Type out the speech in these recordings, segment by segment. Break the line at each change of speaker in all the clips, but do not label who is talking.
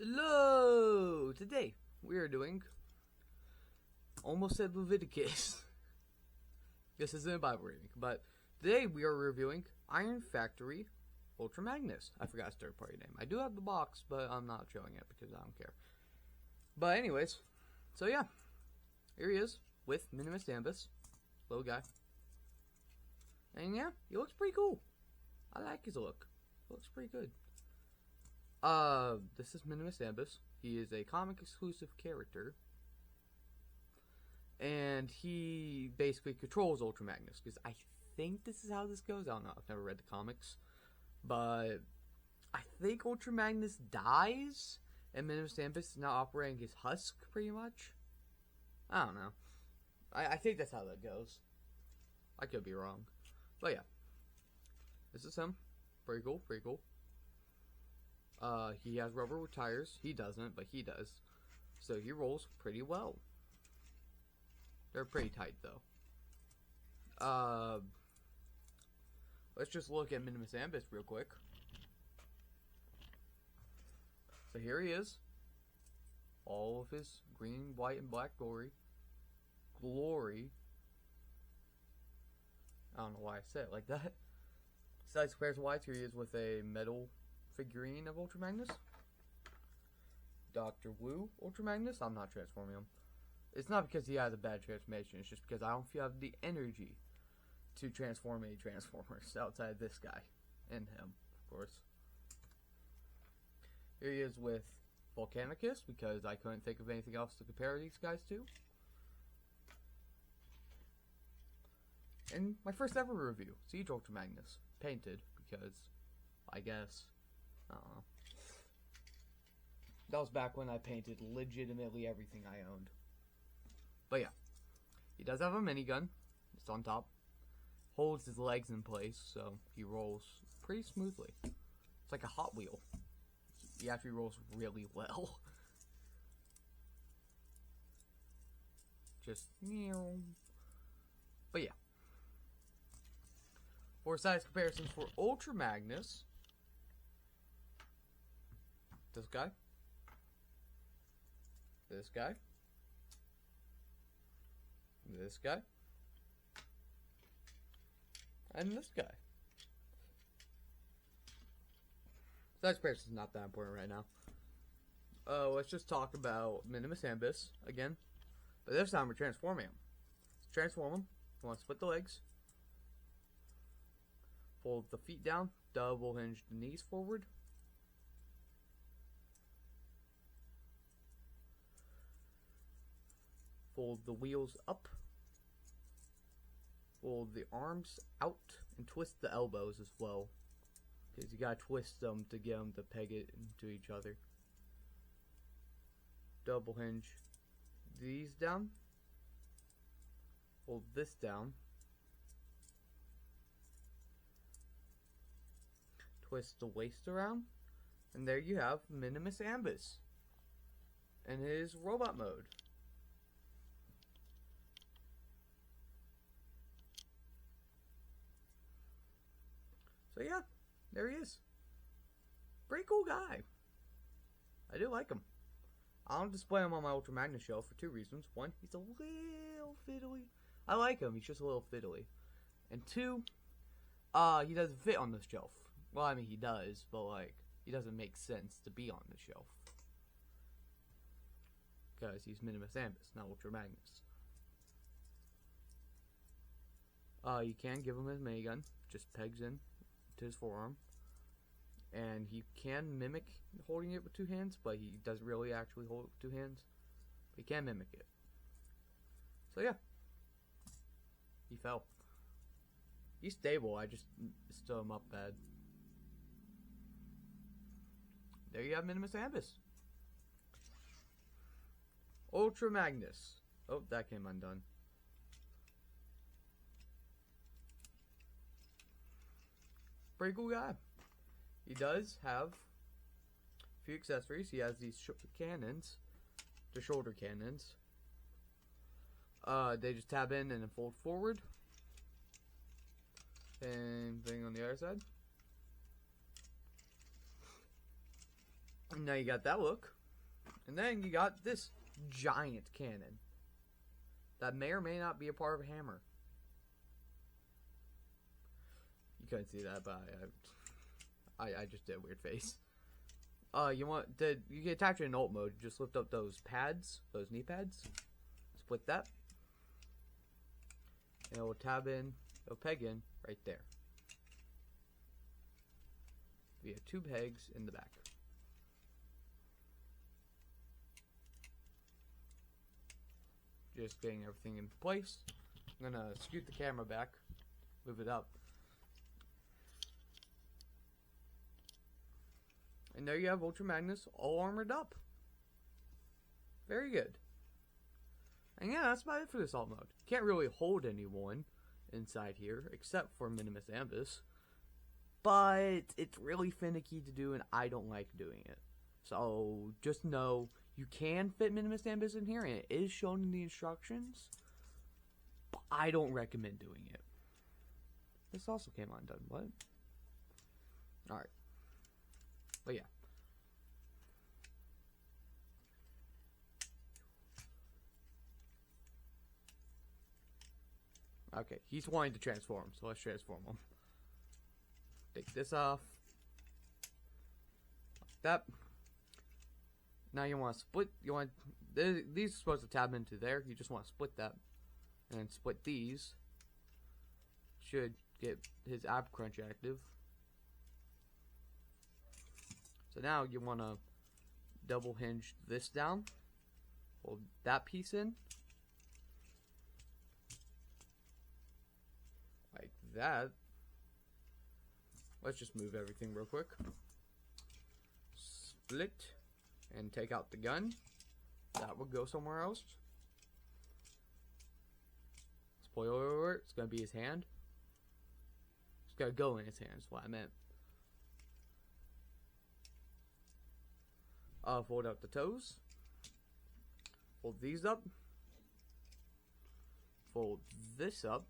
Hello! Today we are doing, almost said Leviticus. This isn't a Bible reading, but today we are reviewing Iron Factory Ultra Magnus. I forgot his third party name. I do have the box, but I'm not showing it because I don't care. But anyways, so yeah, here he is with minimus ambus, little guy. And yeah, he looks pretty cool. I like his look. Looks pretty good. This is Minimus Ambus. He is a comic exclusive character. And he basically controls Ultra Magnus. Because I think this is how this goes. I don't know. I've never read the comics. But I think Ultra Magnus dies. And Minimus Ambus is now operating his husk, pretty much. I don't know. I think that's how that goes. I could be wrong. But yeah. This is him. Pretty cool, pretty cool. He has rubber tires. He doesn't, but he does. So he rolls pretty well. They're pretty tight, though. Let's just look at Minimus Ambus real quick. So here he is. All of his green, white, and black glory. I don't know why I said it like that. Size comparison wise, here he is with a metal figurine of Ultra Magnus. Dr. Wu Ultra Magnus. I'm not transforming him. It's not because he has a bad transformation. It's just because I don't feel I have the energy to transform any Transformers outside this guy and him, of course. Here he is with Volcanicus because I couldn't think of anything else to compare these guys to. And my first ever review, Siege Ultra Magnus, painted because I guess. I don't know. That was back when I painted legitimately everything I owned. But yeah. He does have a minigun. It's on top. Holds his legs in place, so he rolls pretty smoothly. It's like a Hot Wheel. He actually rolls really well. Just, but yeah. For size comparisons for Ultra Magnus, this guy, this guy, this guy, and this guy. Size comparison is not that important right now. Let's just talk about Minimus Ambus again. But this time we're transforming him. Let's transform him. We want to split the legs. Fold the feet down. Double hinge the knees forward. Fold the wheels up. Fold the arms out. And twist the elbows as well. Because you gotta twist them to get them to peg it into each other. Double hinge these down. Fold this down. Twist the waist around. And there you have Minimus Ambus in his robot mode. So yeah, there he is. Pretty cool guy. I do like him. I don't display him on my Ultra Magnus shelf for two reasons. One, he's a little fiddly. I like him, he's just a little fiddly. And two, he doesn't fit on this shelf. Well, I mean, he does, but like, he doesn't make sense to be on the shelf. Because he's Minimus Ambus, not Ultra Magnus. You can give him his minigun. Just pegs in to his forearm. And he can mimic holding it with two hands, but he doesn't really actually hold it with two hands. But he can mimic it. So yeah. He fell. He's stable, I just stood him up bad. There you have Minimus Ambus. Ultra Magnus. Oh, that came undone. Pretty cool guy. He does have a few accessories. He has these cannons. The shoulder cannons. They just tab in and then fold forward. Same thing on the other side. And now you got that look. And then you got this giant cannon. That may or may not be a part of a hammer. You couldn't see that, but I just did a weird face. You can attach it in alt mode. Just lift up those pads, those knee pads. Split that. And it will tab in, it'll peg in right there. We have 2 pegs in the back. Just getting everything in place. I'm gonna scoot the camera back, move it up. And there you have Ultra Magnus all armored up. Very good. And yeah, that's about it for this alt mode. You can't really hold anyone inside here, except for Minimus Ambus. But it's really finicky to do, and I don't like doing it. So just know you can fit Minimus Ambus in here, and it is shown in the instructions. But I don't recommend doing it. This also came undone. What? Alright. But yeah. Okay, he's wanting to transform, so let's transform him. Take this off. Like that. Now you want to split. These are supposed to tab into there. You just want to split that, and then split these. Should get his ab crunch active. So now you want to double hinge this down. Hold that piece in. Like that. Let's just move everything real quick. Split. And take out the gun. That would go somewhere else. Spoiler alert, it's going to be his hand. It's going to go in his hand, is what I meant. Fold out the toes. Fold these up. Fold this up.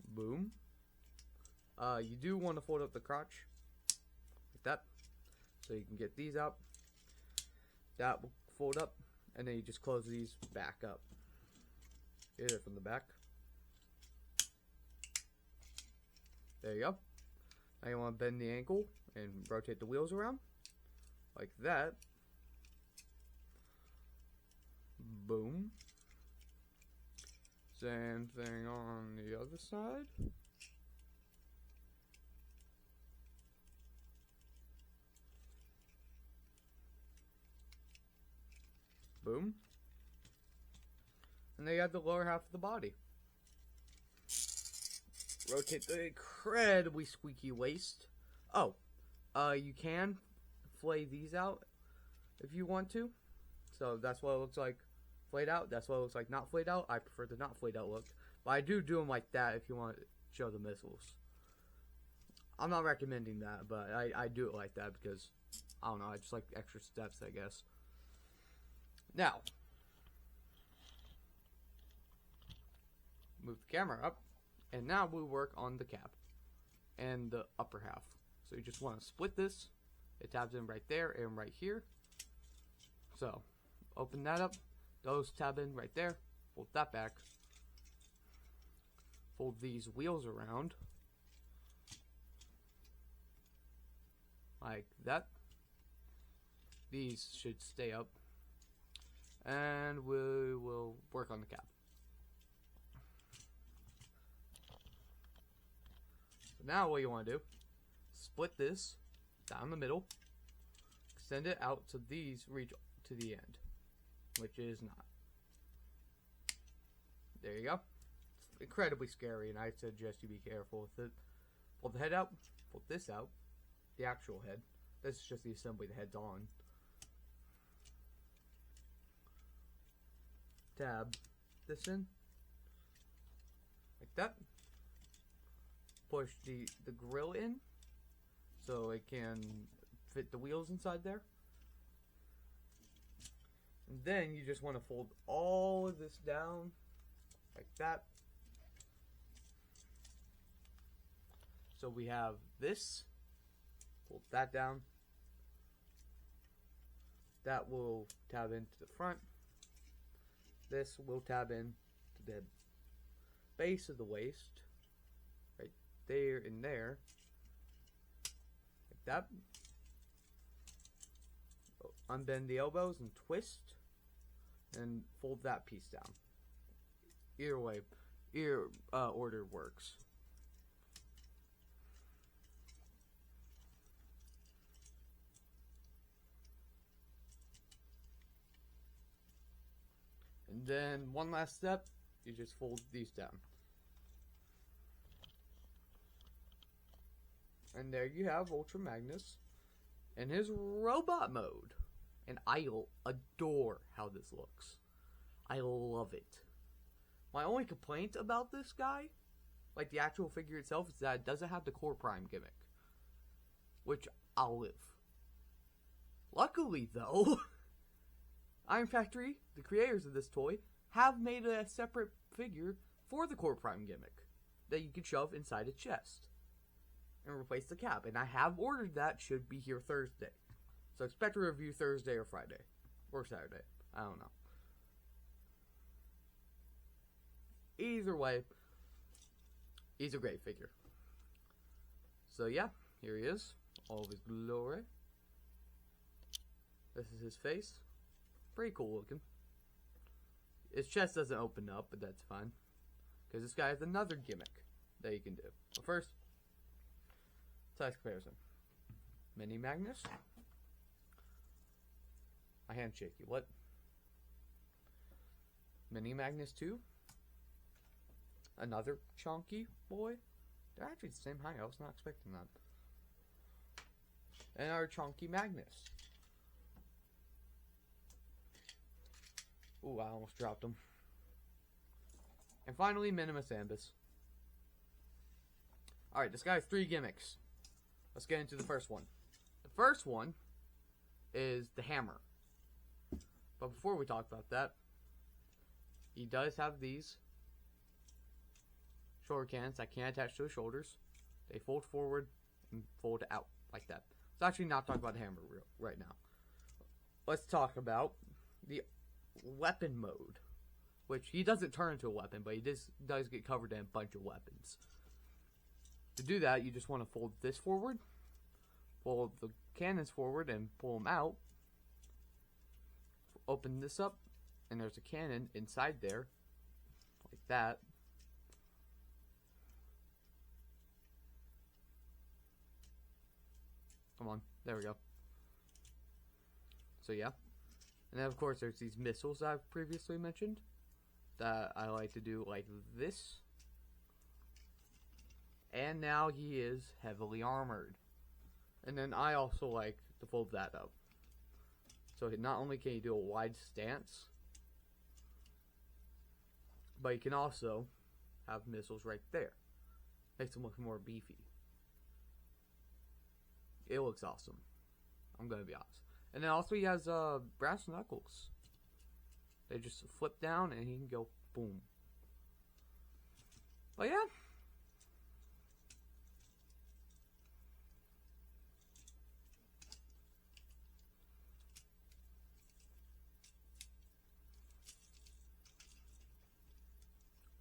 Boom. You do want to fold up the crotch like that, so you can get these out. That will fold up, and then you just close these back up. Get it from the back. There you go. Now you want to bend the ankle and rotate the wheels around like that. Boom. Same thing on the other side. Boom. And they got the lower half of the body. Rotate the incredibly squeaky waist. Oh, you can flay these out if you want to. So that's what it looks like flayed out. That's what it looks like not flayed out. I prefer the not flayed out look. But I do them like that if you want to show the missiles. I'm not recommending that, but I do it like that because, I don't know, I just like extra steps, I guess. Now, move the camera up, and now we work on the cap and the upper half. So you just want to split this. It tabs in right there and right here. So, open that up. Those tab in right there. Fold that back. Fold these wheels around. Like that. These should stay up. And we will work on the cap. So now what you want to do, split this down the middle. Extend it out so these reach to the end. Which is not. There you go. It's incredibly scary, and I suggest you be careful with it. Pull the head out. Pull this out. The actual head. This is just the assembly the head's on. Tab this in. Like that. Push the grill in. So it can fit the wheels inside there. And then you just want to fold all of this down like that. So we have this. Pull that down. That will tab into the front. This will tab in to the base of the waist. Right there and there. Like that. Unbend the elbows and twist. And fold that piece down. Either way, either order works. And then one last step, you just fold these down. And there you have Ultra Magnus in his robot mode. And I adore how this looks. I love it. My only complaint about this guy, like the actual figure itself, is that it doesn't have the Core Prime gimmick. Which I'll live. Luckily though, Iron Factory, the creators of this toy, have made a separate figure for the Core Prime gimmick that you can shove inside a chest and replace the cap. And I have ordered that, should be here Thursday. So expect a review Thursday or Friday. Or Saturday. I don't know. Either way, he's a great figure. So yeah, here he is. All of his glory. This is his face. Pretty cool looking. His chest doesn't open up, but that's fine. Because this guy has another gimmick that you can do. But first, size comparison. Mini Magnus. My hand's shaky. What? Mini Magnus 2. Another chunky boy. They're actually the same height. I was not expecting that. And our chunky Magnus. Ooh, I almost dropped him. And finally, minimus ambus. Alright, this guy has 3 gimmicks. Let's get into the first one. The first one is the hammer. But before we talk about that, he does have these shoulder cannons that can attach to his shoulders. They fold forward and fold out like that. Let's actually not talk about the hammer right now. Let's talk about the weapon mode, which he doesn't turn into a weapon, but he does get covered in a bunch of weapons. To do that, you just want to fold this forward, fold the cannons forward, and pull them out. Open this up, and there's a cannon inside there, like that. Come on, there we go. So yeah. And then of course there's these missiles that I've previously mentioned that I like to do like this. And now he is heavily armored. And then I also like to fold that up. So not only can you do a wide stance, but you can also have missiles right there. Makes him look more beefy. It looks awesome. I'm gonna be honest. And then also he has brass knuckles. They just flip down and he can go boom. But yeah.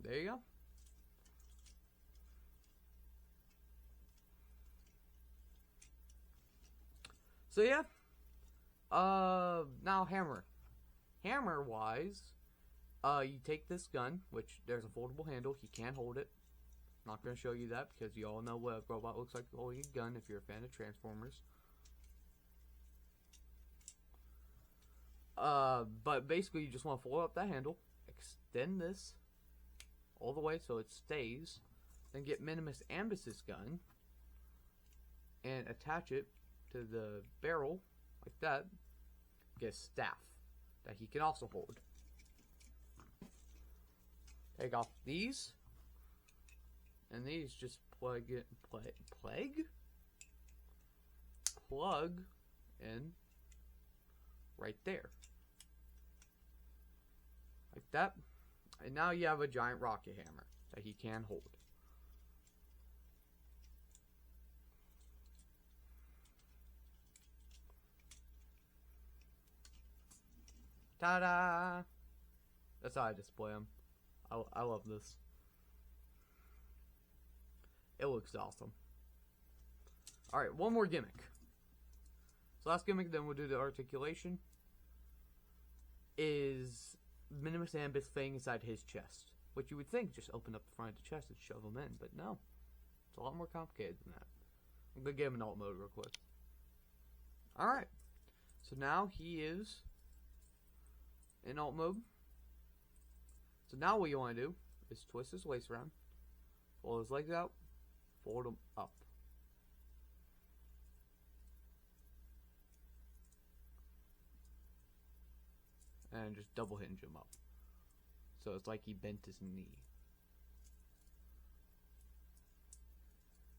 There you go. So yeah. Now hammer. Hammer wise, you take this gun, which there's a foldable handle. He can't hold it. Not gonna show you that because you all know what a robot looks like holding a gun if you're a fan of Transformers. But basically you just want to fold up that handle, extend this all the way so it stays, then get Minimus Ambus's gun and attach it to the barrel like that. Get a staff that he can also hold. Take off these, and these just plug in right there, like that. And now you have a giant rocket hammer that he can hold. Ta-da! That's how I display them. I love this. It looks awesome. Alright, one more gimmick. So last gimmick, then we'll do the articulation. Is minimus ambus fitting inside his chest. Which you would think, just open up the front of the chest and shove him in. But no. It's a lot more complicated than that. I'm going to give him an alt mode real quick. Alright. So now he is in alt mode. So now what you want to do is twist his waist around. Fold his legs out. Fold them up. And just double hinge him up. So it's like he bent his knee.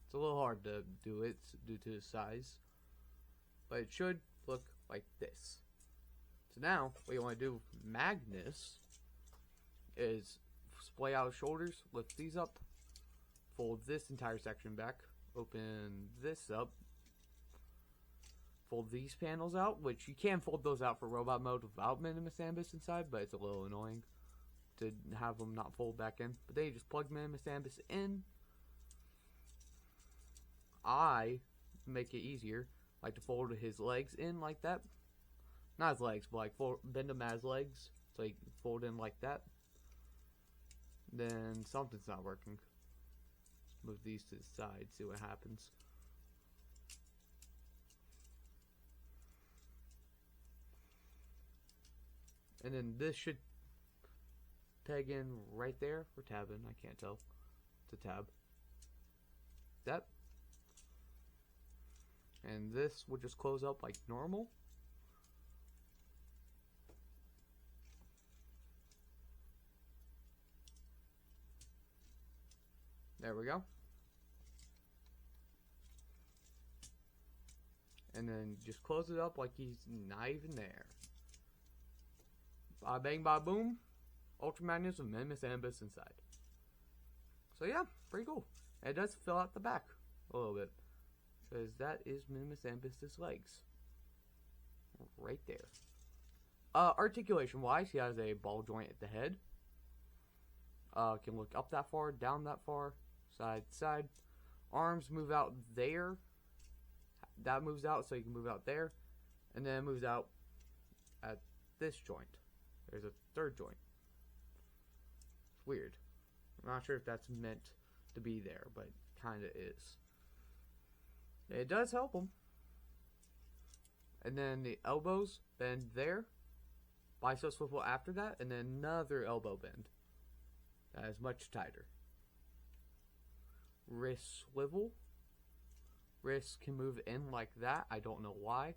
It's a little hard to do it due to his size. But it should look like this. So now, what you want to do, Magnus, is splay out his shoulders, lift these up, fold this entire section back, open this up, fold these panels out, which you can fold those out for robot mode without minimus ambus inside, but it's a little annoying to have them not fold back in. But then you just plug minimus ambus in. I make it easier, like to fold his legs in like that. Not his legs, but like bend him as legs, so you can fold in like that. Then something's not working. Move these to the side, see what happens. And then this should peg in right there, or tab in, I can't tell. It's a tab. That. And this would just close up like normal. There we go. And then just close it up like he's not even there. Bada bang, bada boom. Ultra Magnus with minimus ambus inside. So yeah, pretty cool. And it does fill out the back a little bit. Because that is minimus ambus's legs. Right there. Articulation wise, he has a ball joint at the head. Can look up that far, down that far, side to side. Arms move out there. That moves out, so you can move out there. And then it moves out at this joint. There's a third joint. It's weird. I'm not sure if that's meant to be there, but kind of is. It does help him. And then the elbows bend there. Bicep swivel after that, and then another elbow bend. That is much tighter. Wrist swivel. Wrists can move in like that. I don't know why.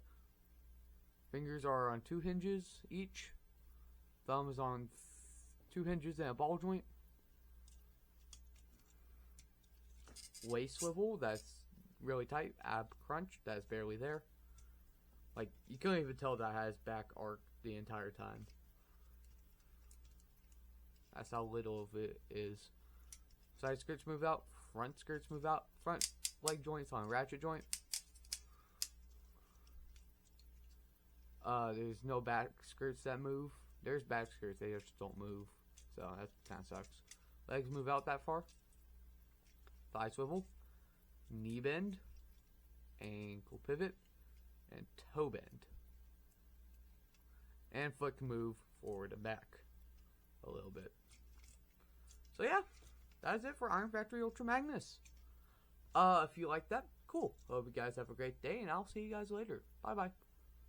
Fingers are on 2 hinges each. Thumb is on 2 hinges and a ball joint. Waist swivel, that's really tight. Ab crunch, that's barely there. Like, you can't even tell that has back arc the entire time. That's how little of it is. Side skirts move out, front skirts move out, front leg joints on ratchet joint. There's no back skirts that move. There's back skirts, they just don't move. So that kind of sucks. Legs move out that far. Thigh swivel, knee bend, ankle pivot, and toe bend. And foot can move forward and back a little bit. So yeah, that is it for Iron Factory Ultra Magnus. If you like that, cool. Hope you guys have a great day, and I'll see you guys later. Bye bye.